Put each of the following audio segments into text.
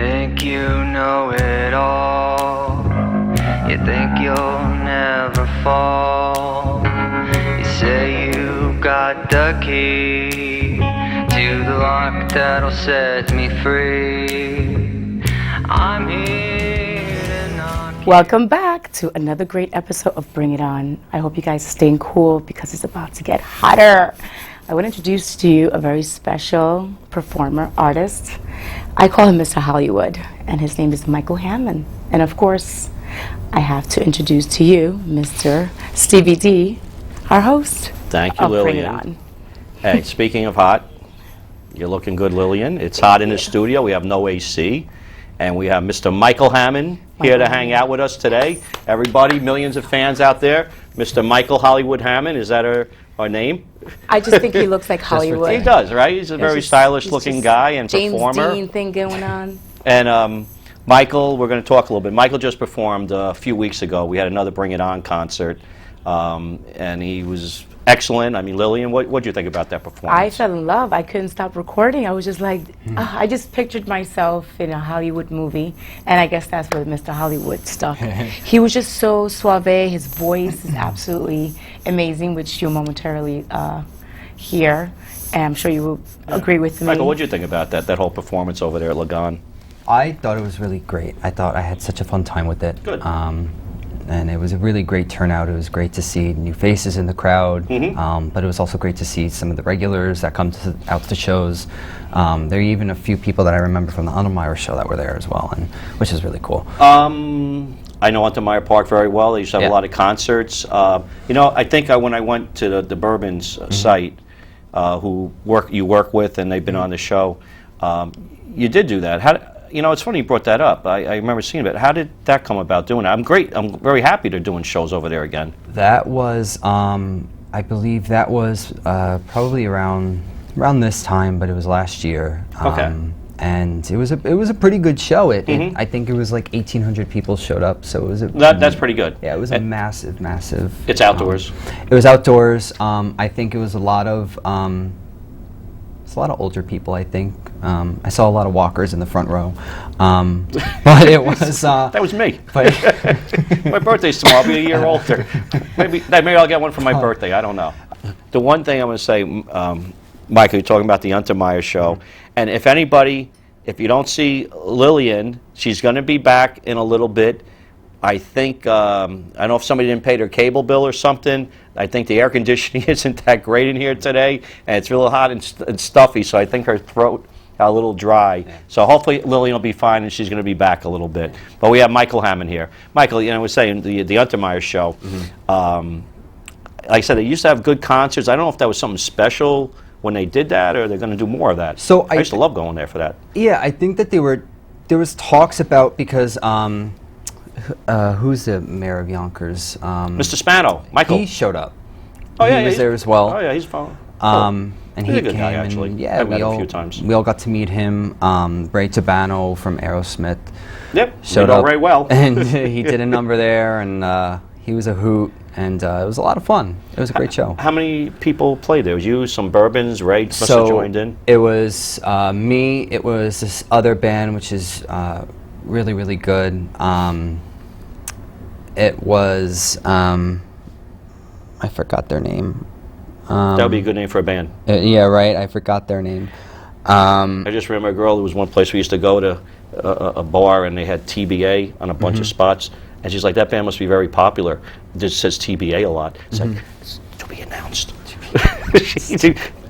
think you know it all. You think you'll never fall. You say you got the key to the lock that'll set me free. I'm here to knock. Welcome back to another great episode of Bring It On. I hope you guys are staying cool because it's about to get hotter. I want to introduce to you a very special performer, artist. I call him Mr. Hollywood, and his name is Michael Hammond. And of course, I have to introduce to you Mr. Stevie D, our host. Thank you, Lillian. Bring It On. Hey, speaking of hot, you're looking good, Lillian. It's hot in the studio. We have no AC. And we have Mr. Michael Hammond here to hang out with us today. Everybody, millions of fans out there. Mr. Michael Hollywood Hammond, is that our name? I just think he looks like Hollywood. He does, right? He's a very stylish-looking guy and performer. James Dean thing going on. And Michael, we're going to talk a little bit. Michael just performed a few weeks ago. We had another Bring It On concert, and he was excellent. I mean, Lillian, what did you think about that performance? I fell in love. I couldn't stop recording. I was just like, I just pictured myself in a Hollywood movie, and I guess that's where Mr. Hollywood stuck. He was just so suave. His voice is absolutely amazing, which you'll momentarily hear, and I'm sure you will agree with me. Michael, what did you think about that whole performance over there at Lagan? I thought it was really great. I thought I had such a fun time with it. Good. And it was a really great turnout. It was great to see new faces in the crowd, but it was also great to see some of the regulars that come out to shows. There are even a few people that I remember from the Untermeyer show that were there as well, and which is really cool. I know Untermeyer Park very well. They used to have a lot of concerts. I think when I went to the Bourbon's site, who you work with, and they've been on the show, you did do that. It's funny you brought that up. I remember seeing it. How did that come about doing it? I'm very happy they're doing shows over there again. That was, I believe that was probably around this time, but it was last year. Okay. And it was a pretty good show. I think it was like 1,800 people showed up, so it was that's pretty good. Yeah, it was a massive. It's outdoors. It was outdoors. I think it was a lot of older people. I think I saw a lot of walkers in the front row, but it was that was me. But my birthday's tomorrow. I'll be a year older. Maybe I'll get one for my birthday. I don't know. The one thing I'm going to say, Michael, you're talking about the Untermeyer show, and if you don't see Lillian, she's going to be back in a little bit. I think, I don't know if somebody didn't pay their cable bill or something. I think the air conditioning isn't that great in here today, and it's real hot and stuffy, so I think her throat got a little dry. Yeah. So hopefully Lillian will be fine, and she's going to be back a little bit. But we have Michael Hammond here. Michael, I was saying, the Untermeyer show, like I said, they used to have good concerts. I don't know if that was something special when they did that, or they're going to do more of that. So I used to love going there for that. Yeah, I think that there was talks about, because who's the mayor of Yonkers? Mr. Spano, Michael. He showed up. Oh yeah, he was there as well. Oh yeah, he's fine. And he's he a good came, guy, actually. and yeah, I've met him a few times. We all got to meet him. Ray Tabano from Aerosmith. Yep, showed we know up, Ray well. And he did a number there, and he was a hoot, and it was a lot of fun. It was a great show. How many people played there? It was you, some Bourbons, Ray must have joined in? It was me, it was this other band, which is really, really good. It was, I forgot their name. That would be a good name for a band. Yeah, right, I forgot their name. I just remember a girl, there was one place we used to go to, a bar, and they had TBA on a bunch of spots. And she's like, that band must be very popular. It just says TBA a lot. It's like, it's to be announced.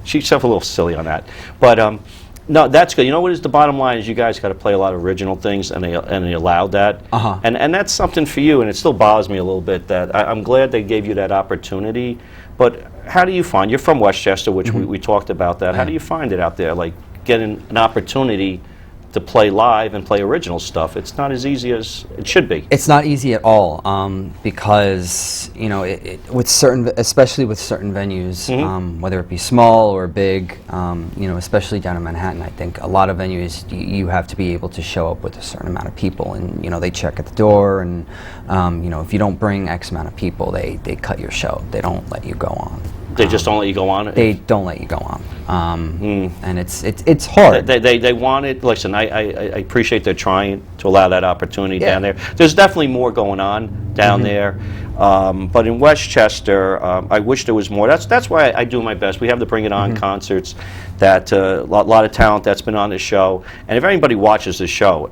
She's a little silly on that. But no, that's good. You know what is the bottom line is you guys got to play a lot of original things, and they allowed that. And that's something for you, and it still bothers me a little bit that I'm glad they gave you that opportunity. But how do you find, you're from Westchester, which we talked about that. How do you find it out there, like getting an opportunity to play live and play original stuff? It's not as easy as it should be. It's not easy at all, because with certain, especially with certain venues, whether it be small or big, especially down in Manhattan, I think a lot of venues you have to be able to show up with a certain amount of people, and they check at the door, and if you don't bring X amount of people, they cut your show. They don't let you go on. They just don't let you go on it? They don't let you go on. And it's hard. They want it. Listen, I appreciate they're trying to allow that opportunity Yeah. down there. There's definitely more going on down there. But in Westchester, I wish there was more. That's why I do my best. We have the Bring It On concerts, that a lot of talent that's been on the show. And if anybody watches the show,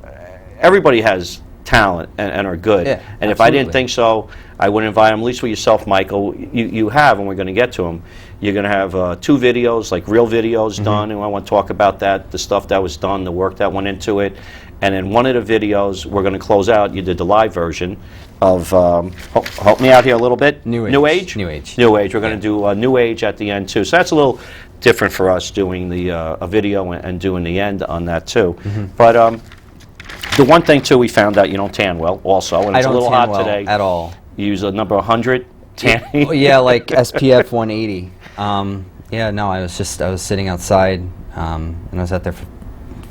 everybody has talent and are good. Yeah, and if I didn't absolutely. think so, I would invite them, at least with yourself, Michael. You have, and we're going to get to them. You're going to have 2 videos, like real videos done, and I want to talk about that, the stuff that was done, the work that went into it. And in one of the videos, we're going to close out. You did the live version of, help me out here a little bit. New New Age. Age? New Age. New Age. We're going to do New Age at the end, too. So that's a little different for us, doing the a video and doing the end on that, too. But the one thing, too, we found out you don't tan well, also, and I it's a don't little tan hot well today. at all. You use a number 100 tanning. Oh, yeah, like SPF 180. Yeah, no, I was sitting outside, and I was out there for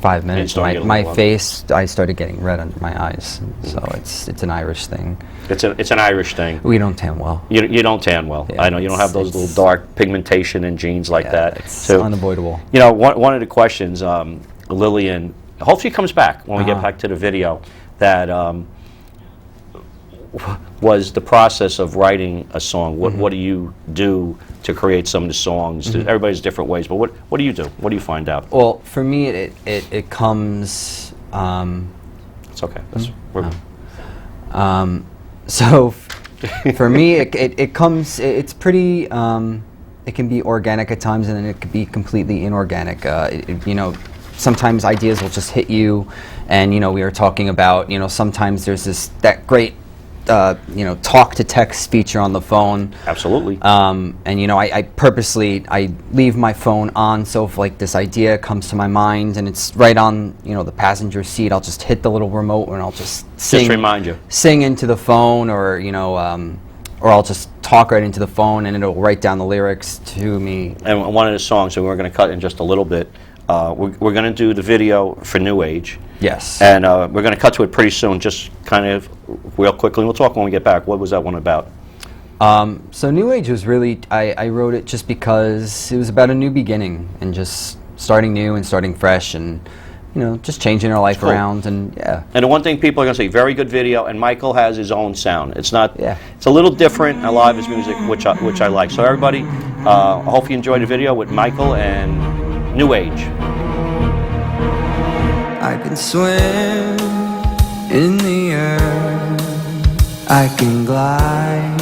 5 minutes. started getting a My little face, I started getting red under my eyes. So it's an Irish thing. It's an Irish thing. We don't tan well. You don't tan well. Yeah, I know you don't have those little it's- dark pigmentation in jeans like Yeah, that. it's So, unavoidable. you know, one of the questions, Lillian, hopefully comes back when we get back to the video, that was the process of writing a song. What do you do to create some of the songs? Everybody's different ways, but what do you do? What do you find out? Well, for me, it comes. It's okay. So for me, it comes. It's pretty. It can be organic at times, and then it could be completely inorganic. You know, sometimes ideas will just hit you, and you know, we were talking about. You know, sometimes there's that great. You know, talk to text feature on the phone. Absolutely. And you know, I purposely leave my phone on, so if like this idea comes to my mind and it's right on, you know, the passenger seat, I'll just hit the little remote and I'll just sing. Just remind you. Sing into the phone, or you know, or I'll just talk right into the phone and it'll write down the lyrics to me. And one of the songs, and we're going to cut in just a little bit, we're going to do the video for New Age. Yes. And we're going to cut to it pretty soon, just kind of real quickly. We'll talk when we get back. What was that one about? So New Age was really, I wrote it just because it was about a new beginning and just starting new and starting fresh and, you know, just changing our life cool. around, and yeah. And the one thing people are going to say, very good video, and Michael has his own sound. It's not, Yeah. it's a little different, a lot of his music, which I like. So everybody, I hope you enjoyed the video with Michael and New Age. I can swim in the air, I can glide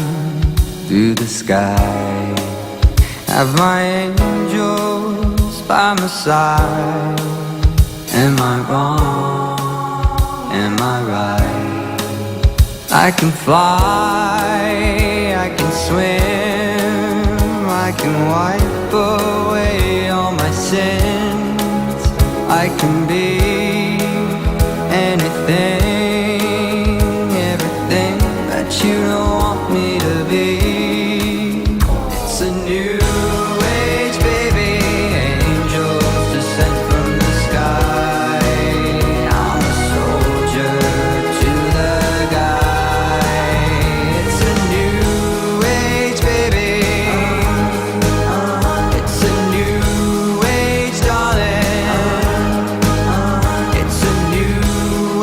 through the sky, have my angels by my side. Am I wrong? Am I right? I can fly, I can swim, I can wipe away all my sins. I can be anything, everything that you don't want me to be. It's a new age, baby, angels descend from the sky. I'm a soldier to the guy. It's a new age, baby. It's a new age, darling. It's a new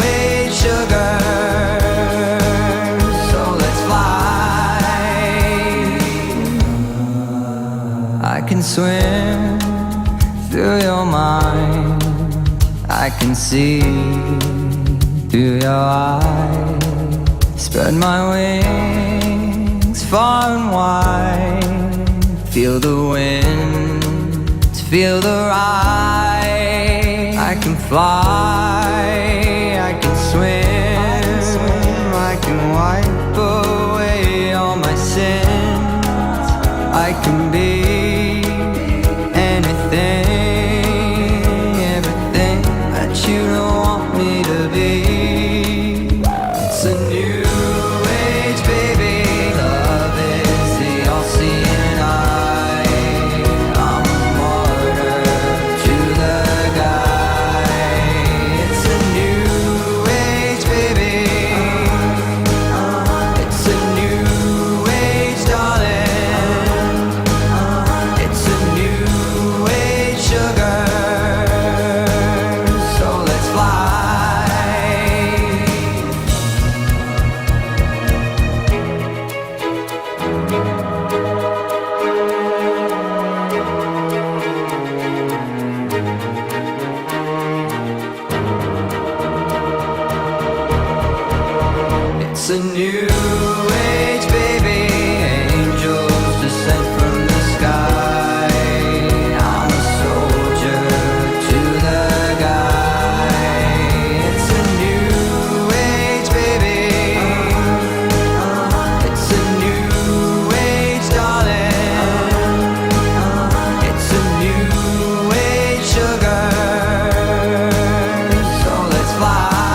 age, sugar. So let's fly. I can swim through your mind. I can see through your eyes. Spread my wings far and wide. Feel the wind, feel the ride. I can fly, I can swim, I can wipe away all my sins. I can be anything, everything that you don't want me to be. It's a new age, baby. Love is the all-seeing eye. I'm a martyr to the guy. It's It's a new age, baby. Angels descend from the sky. I'm a soldier to the guy. It's a new age, baby. It's a new age, darling. It's a new age, sugar. So let's fly.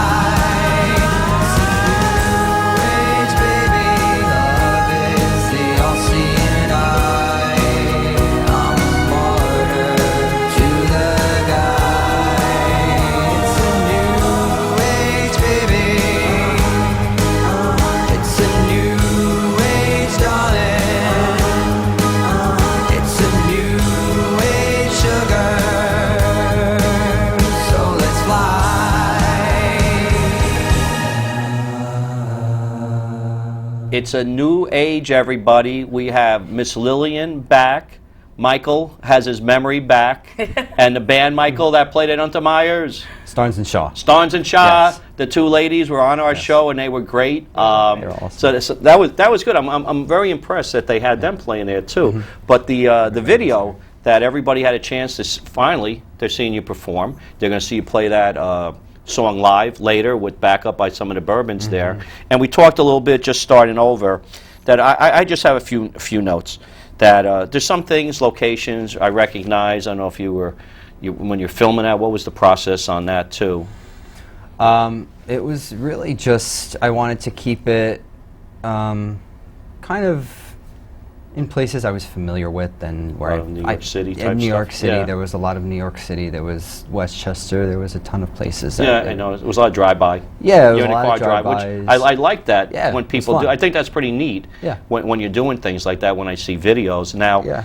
It's a new age, everybody. We have Miss Lillian back. Michael has his memory back. And the band, Michael, that played at Untermeyer's. Starnes and Shaw. Starnes and Shaw. Yes. The two ladies were on our show, and they were great. They were awesome. So that was good. I'm very impressed that they had them playing there too. But the video that everybody had a chance to finally, they're seeing you perform. They're going to see you play that song live later with backup by some of the Bourbons there. And we talked a little bit, just starting over, that I just have a few notes. That there's some things, locations I recognize. I don't know if when you're filming that, what was the process on that too? It was really just, I wanted to keep it kind of in places I was familiar with and where New York City type in New York stuff. City, Yeah. there was a lot of New York City. There was Westchester. There was a ton of places. Yeah, I know. It was a lot of drive-by. Yeah, it was You're a in lot car of drive, which drive-bys. I like that Yeah, when it was people do. fun. I think that's pretty neat. Yeah. When you're doing things like that. When I see videos now, Yeah.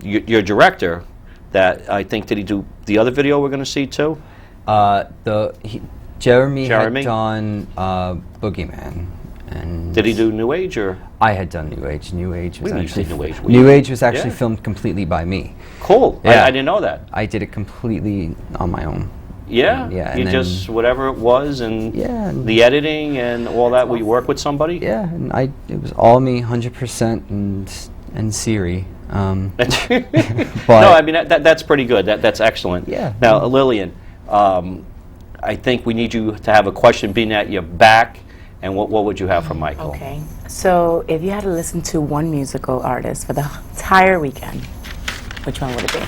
your director, that I think, did he do the other video we're going to see too? Jeremy Jeremy? had done Boogeyman. And Did he do New Age or? I had done New Age. New Age was We actually did New Age. New Age was actually Yeah. filmed completely by me. Cool. Yeah. I didn't know that. I did it completely on my own. Yeah. Yeah, You and just then- whatever it was and Yeah, and- the editing and all that. Will you work with somebody? Yeah, and it was all me, 100%, and Siri. No, I mean that's pretty good. That's excellent. Yeah. Now, Lillian, I think we need you to have a question being at your back, and what would you have for Michael? Okay. So if you had to listen to one musical artist for the entire weekend, which one would it be?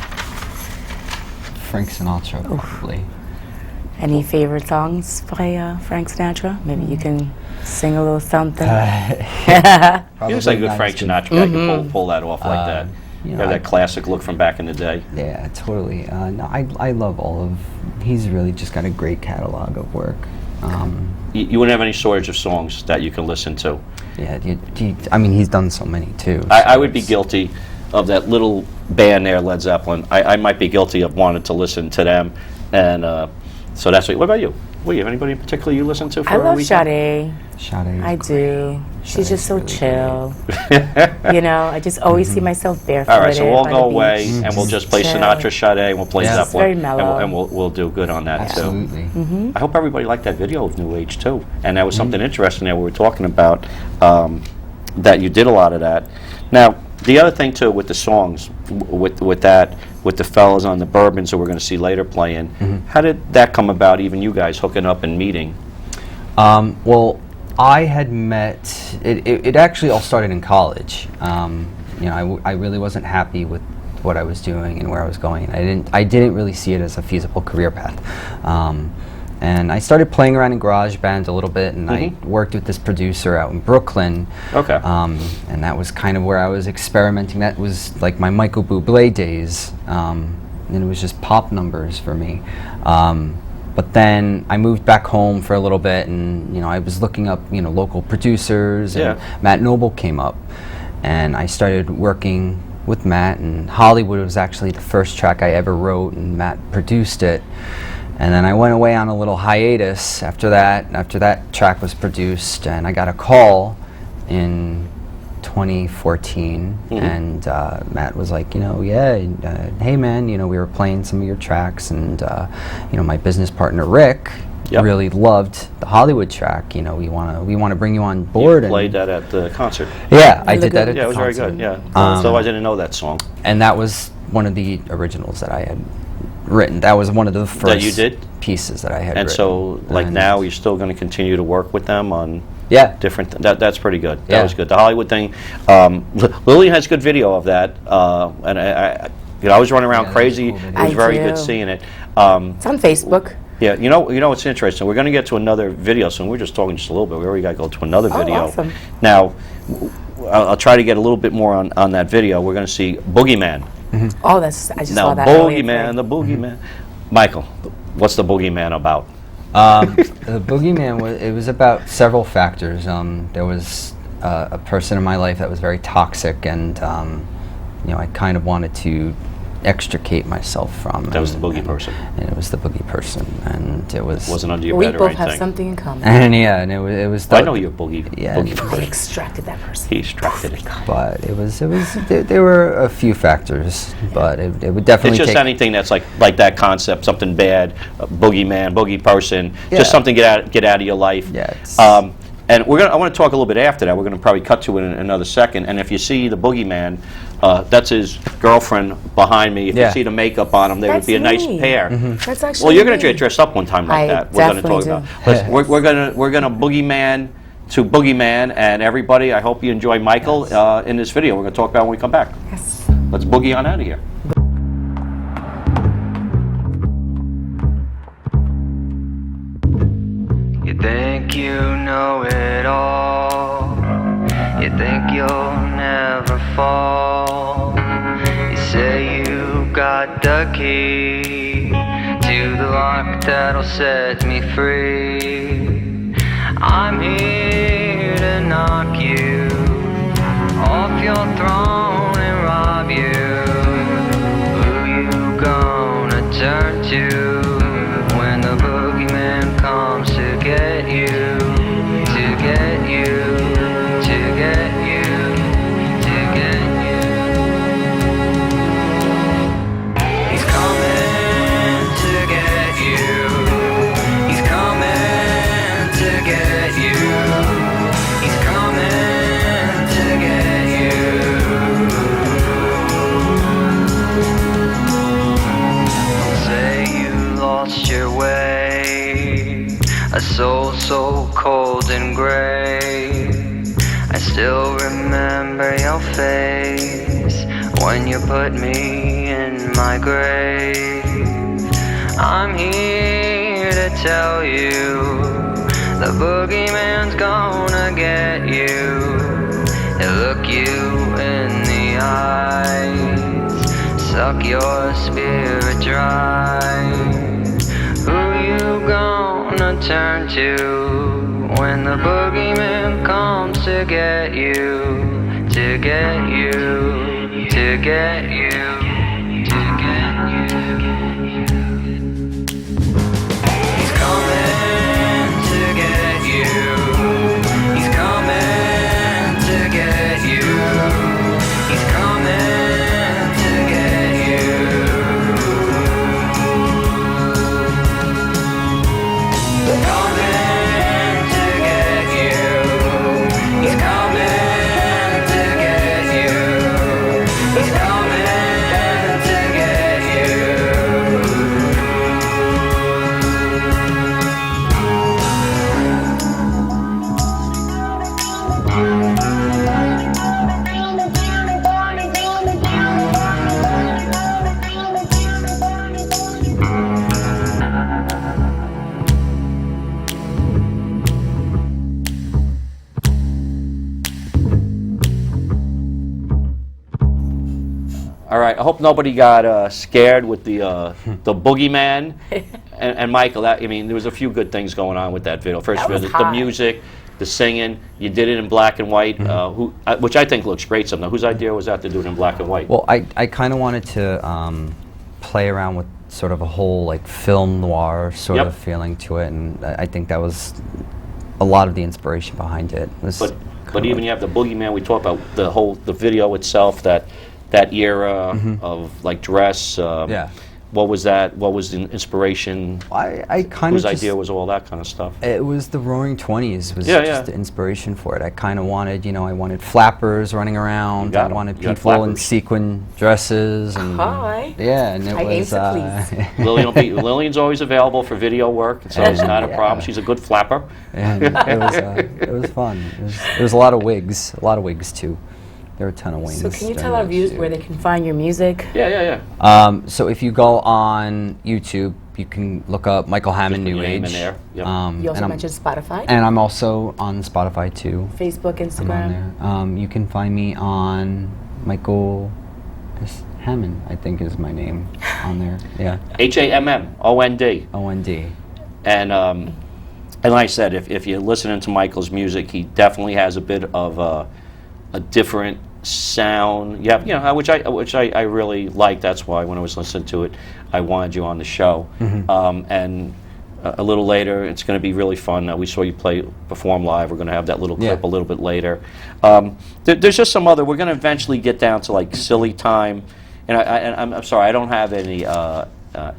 Frank Sinatra, probably. Any favorite songs by Frank Sinatra? Maybe you can sing a little something. He looks like a good Frank Sinatra guy. Can pull that off like that. you You know, have that classic look from back in the day. Yeah, totally. No, I love all of. He's really just got a great catalog of work. You wouldn't have any shortage of songs that you can listen to. Yeah, I mean, he's done so many too. I so would be it's- guilty of that little band there, Led Zeppelin. I might be guilty of wanting to listen to them, and so that's what about you? What, you have anybody in particular you listen to for I a love weekend? Sade. Sade is I great. do. She's just so really chill. You know, I just always see myself barefooted. All right, so we'll by go the away beach, and we'll just play chill. Sinatra, Sade, and we'll play Yeah. It's Zeppelin, very mellow. and we'll do good on that too. Absolutely. I hope everybody liked that video of New Age too, and that was something interesting that we were talking about. That you did a lot of that. Now, the other thing too with the songs, with the fellas on the Bourbons that we're going to see later playing, how did that come about? Even you guys hooking up and meeting? Well, I had met. It actually all started in college. You know, I really wasn't happy with what I was doing and where I was going. I didn't really see it as a feasible career path. And I started playing around in GarageBand a little bit, and I worked with this producer out in Brooklyn. Okay. And that was kind of where I was experimenting. That was like my Michael Bublé days, and it was just pop numbers for me. But then I moved back home for a little bit, and I was looking up local producers, and Matt Noble came up, and I started working with Matt. And Hollywood was actually the first track I ever wrote, and Matt produced it. And then I went away on a little hiatus after that track was produced, and I got a call in 2014, and Matt was like, hey man, we were playing some of your tracks, and my business partner Rick Yep. really loved the Hollywood track. You know, we want to bring you on board. You played that at the concert. Yeah, I Really did that good. at Yeah, it the was very concert. good. Yeah. So I didn't know that song And that was one of the originals that I had written. That was one of the first that you did. pieces that I had And written. so, like And now, you're still going to continue to work with them on yeah, different. That's pretty good. That Yeah. was good. The Hollywood thing. Lillian has good video of that, and I was running around Yeah, crazy. that was It cool was video. very I good do. seeing it. It's on Facebook. Yeah, you know, it's interesting. We're going to get to another video soon. We're just talking just a little bit. We already got to go to another Oh, video. awesome. Now, I'll try to get a little bit more on that video. We're going to see Boogeyman. Oh, I just Now, saw that. earlier Boogeyman, today. the Boogeyman. Michael, what's the Boogeyman about? the Boogeyman it was about several factors. There was a person in my life that was very toxic, and I kind of wanted to extricate myself from. That was the boogie and- person. And it was the boogie person, and it was. Wasn't under your We bed or both have anything. something in common. And yeah, and it was. I know you're boogie. Yeah. Boogie I person. extracted that person. He extracted it. But it was. There were a few factors, but it would definitely It's just take. anything that's like that concept, something bad, boogeyman, boogie person, Yeah. just something get out of your life. Yeah, it's- And I want to talk a little bit after that. We're going to probably cut to it in another second. And if you see the boogeyman, that's his girlfriend behind me. If Yeah. you see the makeup on him, they would That's be a nice me. pair. That's actually. Well, you're going me. to get dressed up one time like I that. We're going to definitely talk do. about. We're going to boogeyman to boogeyman, and everybody. I hope you enjoy Michael in this video. We're going to talk about when we come back. Yes. Let's boogie on out of here. You think you know it all. You think you'll never fall. You say you got the key to the lock that'll set me free. I'm here to knock you off your throne and rob you. Who you gonna turn to when the boogeyman comes to get you? To get you, to get you, to get you. He's coming to get you. He's coming to get you. He's coming to get you. Say you lost your way, a soul so cold and gray. I still remember your face when you put me in my grave. I'm here to tell you the boogeyman's gonna get you. He'll look you in the eyes, suck your spirit dry. Who you gonna turn to when the boogeyman comes to get you? To get you, to get you, to get you. He's coming to get you. He's coming to get you. He's coming to get you. Coming to get you. He's coming to get you. He's coming to get you. All right. I hope nobody got scared with the boogeyman and Michael. There was a few good things going on with that video. First, That was the hot. music, the singing. You did it in black and white, which I think looks great. Sometimes. Whose idea was that to do it in black and white? Well, I kind of wanted to play around with sort of a whole like film noir sort Yep. of feeling to it, and I think that was a lot of the inspiration behind it. Was But kinda even like- you have the boogeyman. We talked about the video itself, that era of like dress. Yeah. What was that? What was the inspiration? I kind of Whose idea was all that kind of stuff? It was the Roaring Twenties. Was Yeah, just yeah. the inspiration for it. I kind of wanted, I wanted flappers running around. got I 'em. wanted You got people in flappers. sequin dresses and Hi. yeah, and it I aim was. to please. Lillian's always available for video work, so it's not a problem. She's a good flapper. And it was fun. It was a lot of wigs, too. There were a ton of wings. So can you during tell our that viewers shoot. where they can find your music? Yeah, yeah. So if you go on YouTube, you can look up Michael Hammond Just put New your name in Age. there. Yep. You and also I'm- mentioned Spotify, And I'm also on Spotify too. Facebook, I'm Instagram. on there. You can find me on Michael Hammond, I think is my name on there. Yeah. HAMMOND. OND. And like I said, if you're listening to Michael's music, he definitely has a bit of a different sound. Yeah, which I really like. That's why when I was listening to it, I wanted you on the show. And a little later, it's going to be really fun. We saw you perform live. We're going to have that little clip Yeah. a little bit later. There's just some other. We're going to eventually get down to like Silly Time. And I'm sorry, I don't have any an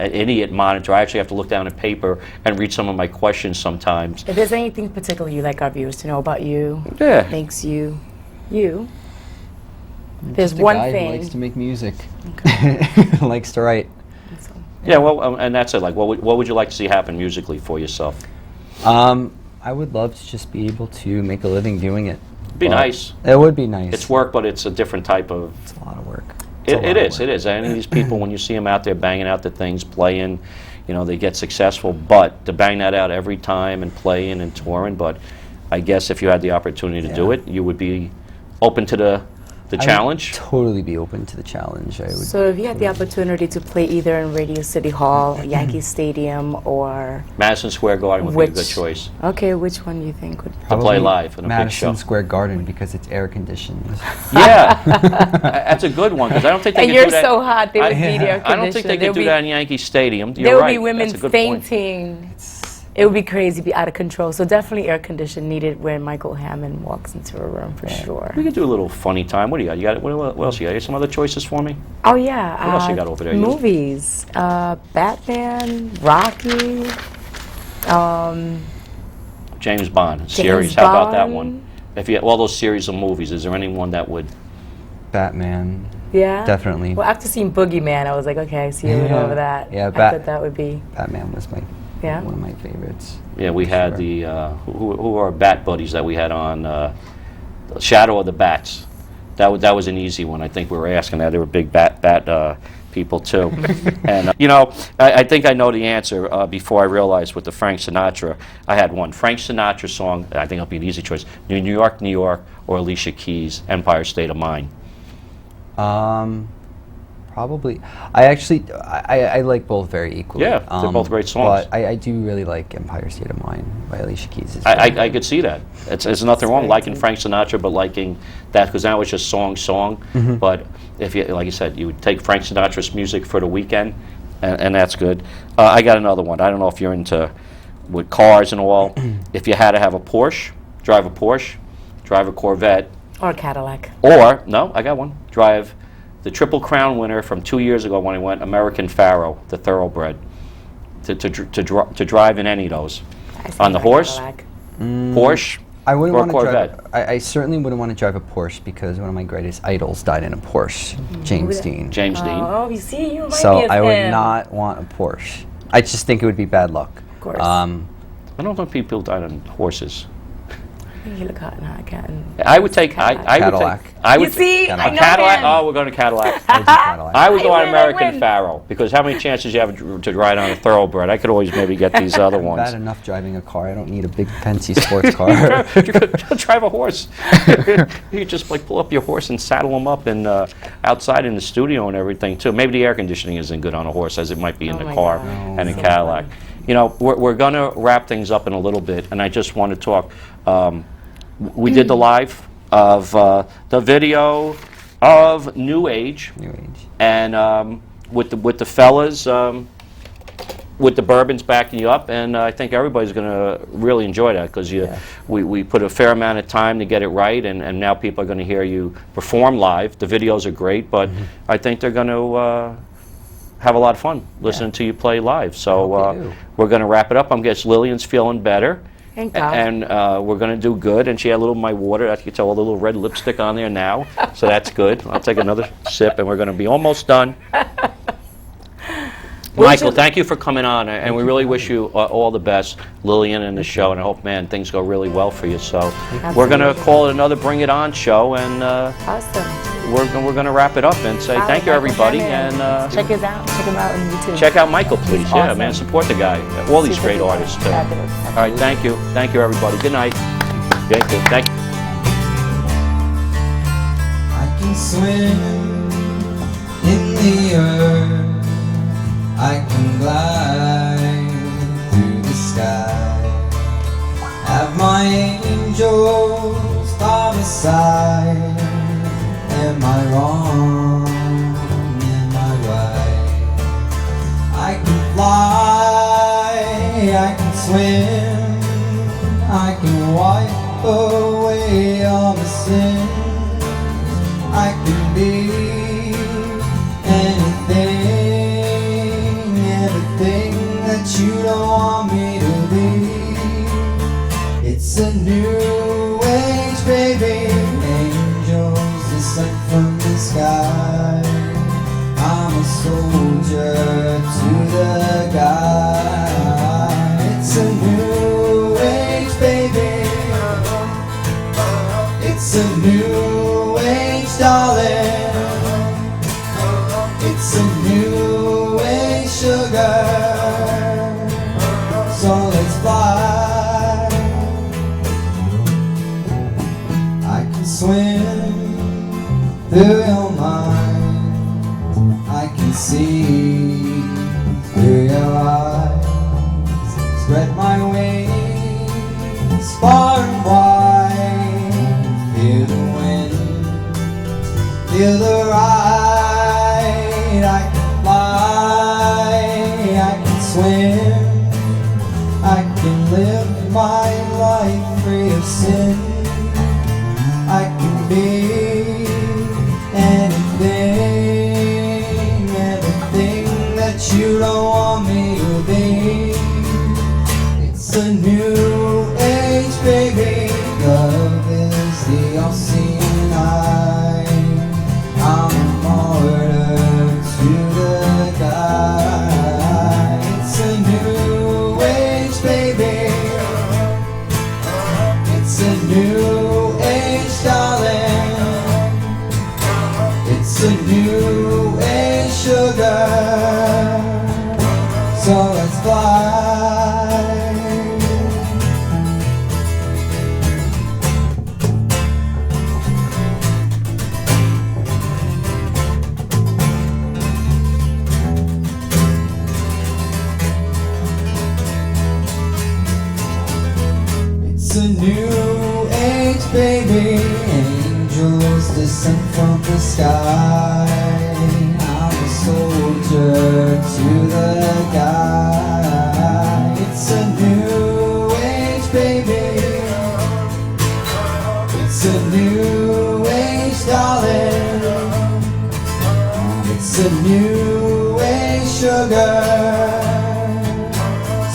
idiot monitor. I actually have to look down at paper and read some of my questions sometimes. If there's anything particular you'd like our viewers to know about you, Yeah. makes you, you. There's Just a one guy who thing. likes to make music. Likes to write. So, Yeah, well, and that's it. Like, what would you like to see happen musically for yourself? I would love to just be able to make a living doing it. Be But nice. It would be nice. It's work, but it's a different type of. It's a lot of work. It is. Any of these people, when you see them out there banging out the things, playing, they get successful. But to bang that out every time and playing and touring, but I guess if you had the opportunity to do Yeah. it, you would be open to the I would challenge. totally be open to the challenge. I would. so if you had the opportunity to play either in Radio City Hall, Yankee Stadium, or Madison Square Garden would be a good choice okay, which one do you think would? to play live in a big Madison show. Square Garden because it's air conditioned. Yeah, that's a good one because I don't think they And can you're do that. so hot, they would need air I don't think they conditioning. could do that in Yankee Stadium. You're There would right. be women That's a good point. fainting. It would be crazy, be out of control. So definitely air condition needed when Michael Hammond walks into a room for sure. We could do a little funny time. What do you got? You got what else you got? You got some other choices for me? Oh yeah. What else you got over there? Movies. Batman, Rocky. James Bond James series. How about that Bond. one? If you all those series of movies, is there anyone that would? Batman. Yeah. Definitely. Well, after seeing Boogeyman, I was like, okay, I see you Yeah. over that. Yeah, I thought that would be. Batman was Yeah. one of my favorites. Yeah, we had Sure. the who are our bat buddies that we had on Shadow of the Bats. That was an easy one. I think we were asking that. They were big bat people too. And I think I know the answer before I realized with the Frank Sinatra. I had one Frank Sinatra song. I think it'll be an easy choice. New York, New York, or Alicia Keys, Empire State of Mind. Probably. I like both very equally. Yeah, they're both great songs. But I do really like Empire State of Mind by Alicia Keys. It's I very could see that. There's nothing wrong liking Frank Sinatra, but liking that because now it's just song. Mm-hmm. But if you, like you said, you would take Frank Sinatra's music for the weekend, and that's good. I got another one. I don't know if you're into with cars and all. If you had to have a Porsche, drive a Corvette, Or a Cadillac. or no, I got one. Drive the Triple Crown winner from 2 years ago when he went American Pharaoh, the thoroughbred. To drive in any of those. I say On the a horse? Cadillac. Porsche. I wouldn't or want to Corvette. drive. I certainly wouldn't want to drive a Porsche because one of my greatest idols died in a Porsche, James Dean. James Dean. Oh, you see, you might So be a I would fan. not want a Porsche. I just think it would be bad luck. Of course. I don't think people died on horses. You look hot and hot, cat. I would take. I would Cadillac. take. I You would see, Cadillac. I know Cadillac. him. Oh, we're going to Cadillac. I would do Cadillac. I would go I on win, I American win. Pharaoh because how many chances you have to ride on a thoroughbred? I could always maybe get these other I'm bad ones. enough driving a car. I don't need a big fancy sports car. Drive a horse. You just like pull up your horse and saddle them up and outside in the studio and everything too. Maybe the air conditioning isn't good on a horse as it might be in Oh the my car God. and a So Cadillac. We're going to wrap things up in a little bit, and I just want to talk. We did the live of the video of New Age, New Age. and with the fellas, with the bourbons backing you up, and I think everybody's going to really enjoy that because we put a fair amount of time to get it right, and now people are going to hear you perform live. The videos are great, but I think they're going to have a lot of fun listening to you play live. So I hope you do. we're going to wrap it up. I'm guessing Lillian's feeling better. Thank God. And we're going to do good. And she had a little of my water. I can tell a little red lipstick on there now. So that's good. I'll take another sip, and we're going to be almost done. Michael, thank you for coming on, and we really wish you all the best, Lillian, and the show, and I hope, man, things go really well for you. So we're going to call it another Bring It On show, and Awesome. we're going to wrap it up and say thank you, everybody, and check him out. Check him out on YouTube. check out Michael, please. He's Yeah, awesome. man, support the guy. All these Super great good. artists, too. Fabulous. All right, thank you. Thank you, everybody. Good night. Thank you. Thank you. I can swim in the earth, I can glide through the sky, have my angels by my side. Am I wrong? Am I right? I can fly, I can swim, I can wipe away all the sins. I can be anything, everything that you don't want me to be. It's a new age, baby. Angels descend from the sky. I'm a soldier to the guy. It's a new age, baby. It's a new age, darling. It's a new age, sugar. So let's fly. I can swim through your mind. I can see through your eyes. Spread my wings far and wide. Feel the wind, feel the ride. I can fly, I can swim, I can live my life free of sin. I can be anything, everything that you don't want me to be. It's a new age, baby. Love is the all-seeing eye. I'm a martyr to the guy. It's a new age, baby. It's a new age, darling. It's a new age, sugar. So let's fly. It's a new age, baby. Angels descend from the sky. I'm a soldier to the guy. It's a new age, baby. It's a new age, darling. It's a new age, sugar.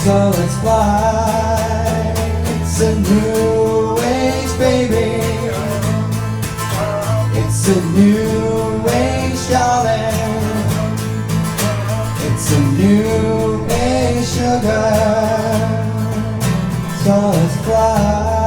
So let's fly. It's a new age, baby. It's a new age, darling. It's a new age, sugar. So let's fly.